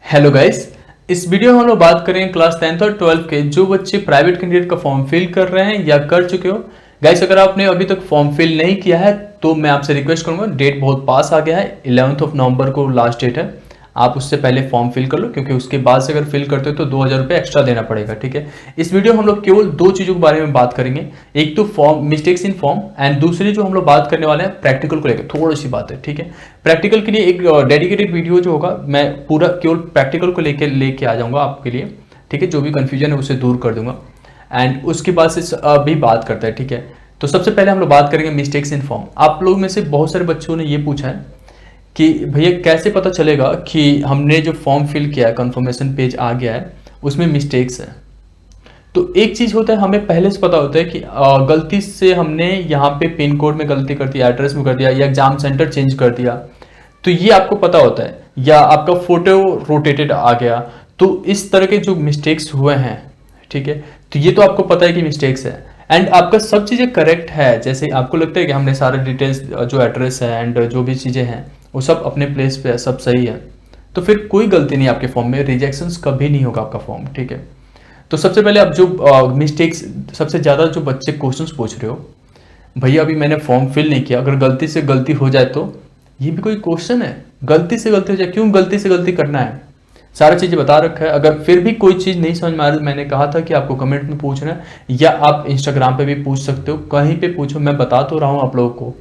Hello guys. इस video में हम लोग बात करेंगे क्लास 10th और 12th के जो बच्चे प्राइवेट कैंडिडेट का फॉर्म फिल कर रहे हैं या कर चुके हो। गाइस, अगर आपने अभी तक फॉर्म फिल नहीं किया है तो मैं आपसे रिक्वेस्ट करूंगा, डेट बहुत पास आ गया है, 11 नवंबर को लास्ट डेट है। आप उससे पहले फॉर्म फिल कर लो, क्योंकि उसके बाद से अगर फिल करते हो तो 2000 रुपये एक्स्ट्रा देना पड़ेगा। ठीक है, इस वीडियो में हम लोग केवल दो चीज़ों के बारे में बात करेंगे, एक तो form mistakes in form and दूसरी जो हम लोग बात करने वाले हैं प्रैक्टिकल को लेकर थोड़ी सी बात है। ठीक है, प्रैक्टिकल के लिए एक डेडिकेटेड वीडियो जो होगा मैं पूरा केवल प्रैक्टिकल को लेके आ जाऊंगा आपके लिए। ठीक है, जो भी कंफ्यूजन है उसे दूर कर दूंगा एंड उसके बाद से अभी बात करते हैं। ठीक है, तो सबसे पहले हम लोग बात करेंगे मिस्टेक्स इन फॉर्म। आप लोग में से बहुत सारे बच्चों ने ये पूछा है कि भैया कैसे पता चलेगा कि हमने जो फॉर्म फिल किया है, कंफर्मेशन पेज आ गया है, उसमें मिस्टेक्स है। तो एक चीज़ होता है, हमें पहले से पता होता है कि गलती से हमने यहाँ पे पिन कोड में गलती कर दिया, एड्रेस में कर दिया या एग्जाम सेंटर चेंज कर दिया, तो ये आपको पता होता है, या आपका फोटो रोटेटेड आ गया। तो इस तरह के जो मिस्टेक्स हुए हैं, ठीक है, तो ये तो आपको पता है कि मिस्टेक्स है एंड आपका सब चीज़ें करेक्ट है। जैसे आपको लगता है कि हमने सारे डिटेल्स, जो एड्रेस है एंड जो भी चीज़ें हैं वो सब अपने प्लेस पे है, सब सही है, तो फिर कोई गलती नहीं आपके फॉर्म में, रिजेक्शंस कभी नहीं होगा आपका फॉर्म। ठीक है, तो सबसे पहले आप जो मिस्टेक्स, सबसे ज़्यादा जो बच्चे क्वेश्चंस पूछ रहे हो, भैया अभी मैंने फॉर्म फिल नहीं किया, अगर गलती से गलती हो जाए तो, ये भी कोई क्वेश्चन है? गलती से गलती हो जाए, क्यों गलती से गलती करना है? सारी चीज़ें बता रखा है। अगर फिर भी कोई चीज़ नहीं समझ में आ रही, मैंने कहा था कि आपको कमेंट में पूछना है या आप इंस्टाग्राम पे भी पूछ सकते हो, कहीं पे पूछो, मैं बता तो रहा हूँ आप लोगों को।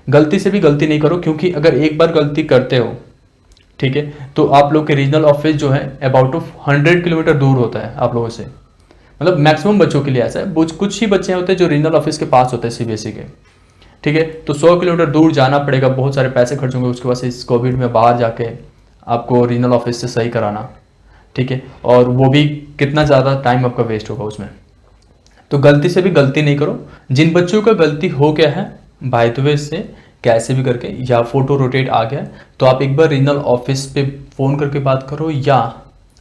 गलती से भी गलती नहीं करो, क्योंकि अगर एक बार गलती करते हो, ठीक है, तो आप लोग के रीजनल ऑफिस जो है अबाउट 100 किलोमीटर दूर होता है आप लोगों से। मतलब मैक्सिमम बच्चों के लिए ऐसा है, कुछ ही बच्चे होते हैं जो रीजनल ऑफिस के पास होते हैं सीबीएसई के। ठीक है, तो 100 किलोमीटर दूर जाना पड़ेगा, बहुत सारे पैसे खर्च होंगे उसके बाद इस कोविड में बाहर जाके आपको रीजनल ऑफिस से सही कराना। ठीक है, और वो भी कितना ज़्यादा टाइम आपका वेस्ट होगा उसमें। तो गलती से भी गलती नहीं करो। जिन बच्चों का गलती हो गया है बाय द वे से कैसे भी करके, या फोटो रोटेट आ गया, तो आप एक बार रीजनल ऑफिस पे फ़ोन करके बात करो, या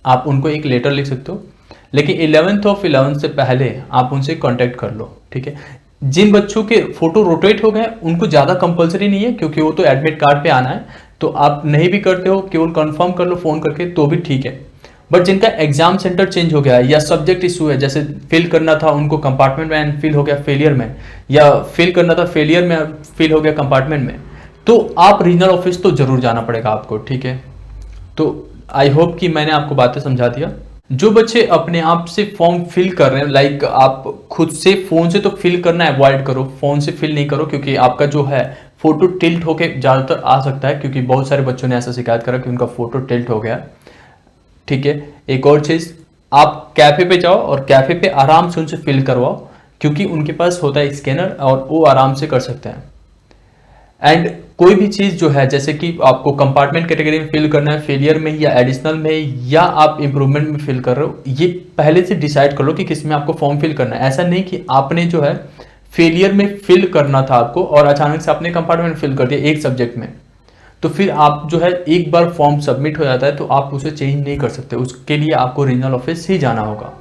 आप उनको एक लेटर लिख सकते हो, लेकिन 11 से पहले आप उनसे कांटेक्ट कर लो। ठीक है, जिन बच्चों के फोटो रोटेट हो गए उनको ज़्यादा कंपलसरी नहीं है, क्योंकि वो तो एडमिट कार्ड पे आना है, तो आप नहीं भी करते हो, केवल कंफर्म कर लो फ़ोन करके तो भी ठीक है। बट जिनका एग्जाम सेंटर चेंज हो गया है या सब्जेक्ट इशू है, जैसे फिल करना था उनको कंपार्टमेंट में एंड फिल हो गया फेलियर में, या फिल करना था फेलियर में फिल हो गया कंपार्टमेंट में, तो आप रीजनल ऑफिस तो जरूर जाना पड़ेगा आपको। ठीक है, तो आई होप कि मैंने आपको बातें समझा दिया। जो बच्चे अपने आप से फॉर्म फिल कर रहे हैं, लाइक आप खुद से फोन से तो फिल करना अवॉइड करो, फोन से फिल नहीं करो, क्योंकि आपका जो है फोटो टिल्ट होके ज़्यादातर आ सकता है, क्योंकि बहुत सारे बच्चों ने ऐसा शिकायत करा कि उनका फोटो टिल्ट हो गया। ठीक है, एक और चीज़, आप कैफ़े पे जाओ और कैफ़े पे आराम से उनसे फिल करवाओ, क्योंकि उनके पास होता है स्कैनर और वो आराम से कर सकते हैं। एंड कोई भी चीज़ जो है, जैसे कि आपको कंपार्टमेंट कैटेगरी में फिल करना है, फेलियर में या एडिशनल में, या आप इंप्रूवमेंट में फिल कर रहे हो, ये पहले से डिसाइड कर लो कि किस में आपको फॉर्म फिल करना है। ऐसा नहीं कि आपने जो है फेलियर में फिल करना था आपको और अचानक से आपने कंपार्टमेंट फिल कर दिया एक सब्जेक्ट में, तो फिर आप जो है एक बार फॉर्म सबमिट हो जाता है तो आप उसे चेंज नहीं कर सकते, उसके लिए आपको रीजनल ऑफिस ही जाना होगा।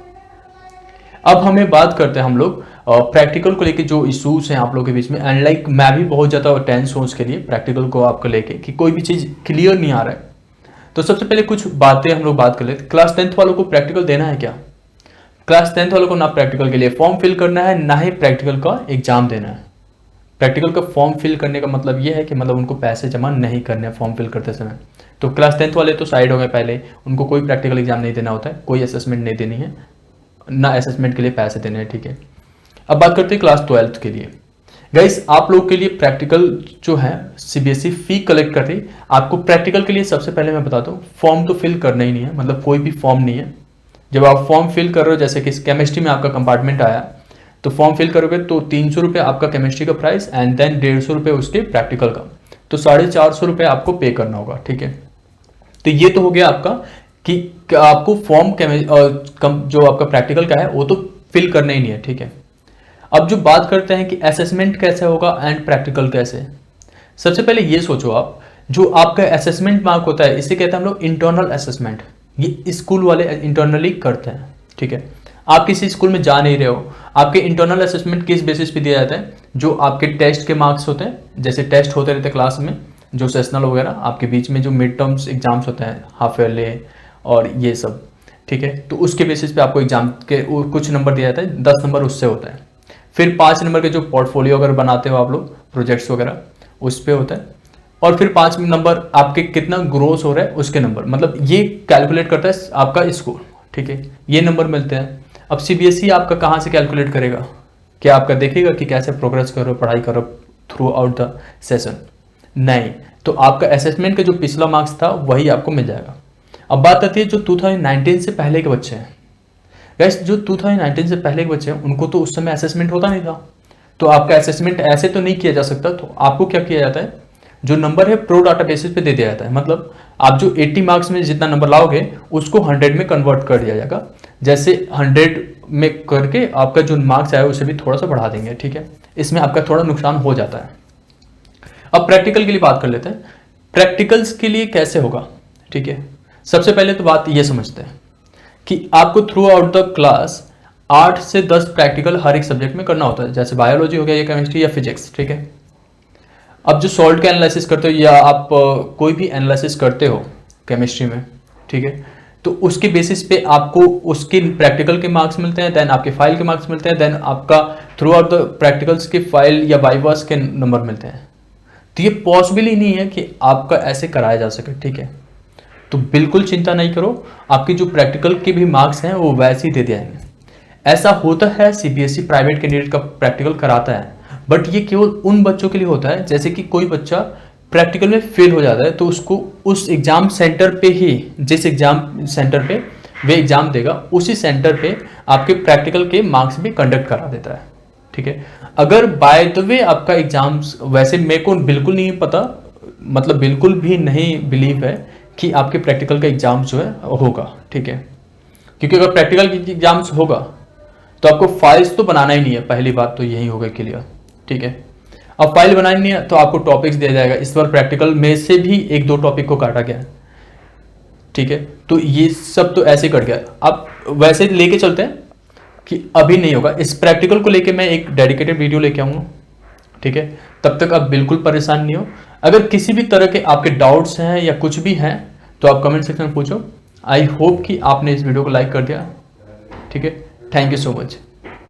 अब हमें बात करते हैं हम लोग प्रैक्टिकल को लेके जो इश्यूज हैं आप लोगों के बीच में, एंड लाइक मैं भी बहुत ज़्यादा टेंस हूँ उसके लिए, प्रैक्टिकल को आपको लेके कि कोई भी चीज़ क्लियर नहीं आ रहा है। तो सबसे पहले कुछ बातें हम लोग बात कर लेते। क्लास 10th वालों को प्रैक्टिकल देना है क्या? क्लास 10th वालों को ना प्रैक्टिकल के लिए फॉर्म फिल करना है, ना ही प्रैक्टिकल का एग्जाम देना है। प्रैक्टिकल का फॉर्म फिल करने का मतलब ये है कि मतलब उनको पैसे जमा नहीं करने हैं फॉर्म फिल करते समय। तो क्लास 10th वाले तो साइड हो गए, पहले उनको कोई प्रैक्टिकल एग्जाम नहीं देना होता है, कोई असेसमेंट नहीं देनी है, ना असेसमेंट के लिए पैसे देने हैं। ठीक है, अब बात करते हैं क्लास 12th के लिए। गाइस, आप लोग के लिए प्रैक्टिकल जो है सीबीएसई फी कलेक्ट कर रही। आपको प्रैक्टिकल के लिए सबसे पहले मैं बताता हूँ, फॉर्म तो फिल करना ही नहीं है, मतलब कोई भी फॉर्म नहीं है। जब आप फॉर्म फिल कर रहे हो, जैसे कि केमिस्ट्री में आपका कंपार्टमेंट आया, तो फॉर्म फिल करोगे तो 300 रुपये आपका केमिस्ट्री का प्राइस एंड देन 150 रुपये उसके प्रैक्टिकल का, तो 450 रुपये आपको पे करना होगा। ठीक है, तो ये तो हो गया आपका कि आपको फॉर्म जो आपका प्रैक्टिकल का है वो तो फिल करना ही नहीं है। ठीक है, अब जो बात करते हैं कि असेसमेंट कैसे होगा एंड प्रैक्टिकल कैसे, सबसे पहले ये सोचो आप, जो आपका असेसमेंट मार्क होता है इसे कहते हैं हम लोग इंटरनल असेसमेंट, ये स्कूल वाले इंटरनली करते हैं। ठीक है, आप किसी स्कूल में जा नहीं रहे हो, आपके इंटरनल असेसमेट किस बेसिस पे दिया जाता है? जो आपके टेस्ट के मार्क्स होते हैं, जैसे टेस्ट होते रहते हैं क्लास में, जो सेशनल वगैरह, आपके बीच में जो मिड टर्म्स एग्जाम्स होते हैं, हाफ ईयरली और ये सब, ठीक है। तो उसके बेसिस पे आपको एग्जाम के कुछ नंबर दिया जाता है, 10 नंबर उससे होता है। फिर 5 नंबर के जो पोर्टफोलियो अगर बनाते हो आप लोग प्रोजेक्ट्स वगैरह, उस पे होता है। और फिर 5 नंबर आपके कितना ग्रोस हो रहा है उसके नंबर, मतलब ये कैलकुलेट करता है आपका स्कोर, ठीक है। ये नंबर मिलते हैं। अब सीबीएसई आपका कहाँ से कैलकुलेट करेगा, क्या आपका देखेगा कि कैसे प्रोग्रेस करो, पढ़ाई करो थ्रू आउट द सेशन? नहीं, तो आपका असेसमेंट का जो पिछला मार्क्स था वही आपको मिल जाएगा। अब बात आती है जो 2019 से पहले के बच्चे हैं। गाइस जो 2019 से पहले के बच्चे हैं उनको तो उस समय असेसमेंट होता नहीं था, तो आपका असेसमेंट ऐसे तो नहीं किया जा सकता। तो आपको क्या किया जाता है, जो नंबर है प्रो डाटा बेसिस पे दे दिया जाता है। मतलब आप जो 80 मार्क्स में जितना नंबर लाओगे उसको 100 में कन्वर्ट कर दिया जाएगा। जैसे 100 में करके आपका जो मार्क्स आया उसे भी थोड़ा सा बढ़ा देंगे, ठीक है। इसमें आपका थोड़ा नुकसान हो जाता है। अब प्रैक्टिकल के लिए बात कर लेते हैं। प्रैक्टिकल्स के लिए कैसे होगा, ठीक है। सबसे पहले तो बात ये समझते हैं कि आपको थ्रू आउट द क्लास 8 से 10 प्रैक्टिकल हर एक सब्जेक्ट में करना होता है। जैसे बायोलॉजी हो गया या केमिस्ट्री या फिजिक्स, ठीक है। अब जो सॉल्ट का एनालिसिस करते हो या आप कोई भी एनालिसिस करते हो केमिस्ट्री में, ठीक है, तो उसके बेसिस पे आपको उसके प्रैक्टिकल के मार्क्स मिलते हैं, देन आपके फाइल के मार्क्स मिलते हैं, देन आपका थ्रू आउट द प्रैक्टिकल्स के फाइल या वाइवास के नंबर मिलते हैं। तो ये पॉसिबल ही नहीं है कि आपका ऐसे कराया जा सके, ठीक है। तो बिल्कुल चिंता नहीं करो, आपके जो प्रैक्टिकल के भी मार्क्स हैं वो वैसे ही दे दिए जाएंगे। ऐसा होता है, सीबीएसई प्राइवेट कैंडिडेट का प्रैक्टिकल कराता है, बट ये केवल उन बच्चों के लिए होता है जैसे कि कोई बच्चा प्रैक्टिकल में फेल हो जाता है तो उसको उस एग्जाम सेंटर पे ही, जिस एग्जाम सेंटर पे वे एग्जाम देगा उसी सेंटर पे आपके प्रैक्टिकल के मार्क्स भी कंडक्ट करा देता है, ठीक है। अगर बाय द वे आपका एग्जाम्स, वैसे मेरे को बिल्कुल नहीं पता, मतलब बिल्कुल भी नहीं बिलीव है कि आपके प्रैक्टिकल का एग्जाम जो है होगा, ठीक है। क्योंकि अगर प्रैक्टिकल की एग्जाम्स होगा तो आपको फाइल्स तो बनाना ही नहीं है, पहली बात तो यही होगा क्लियर, ठीक है। अब फाइल बनानी नहीं है तो आपको टॉपिक्स दिया जाएगा। इस बार प्रैक्टिकल में से भी 1-2 टॉपिक को काटा गया है, ठीक है। तो ये सब तो ऐसे कट गया। अब वैसे लेके चलते हैं कि अभी नहीं होगा, इस प्रैक्टिकल को लेके मैं एक डेडिकेटेड वीडियो लेके आऊंगा, ठीक है। तब तक आप बिल्कुल परेशान नहीं हो। अगर किसी भी तरह के आपके डाउट्स हैं या कुछ भी हैं तो आप कमेंट सेक्शन में पूछो। आई होप कि आपने इस वीडियो को लाइक कर दिया, ठीक है। Thank you so much.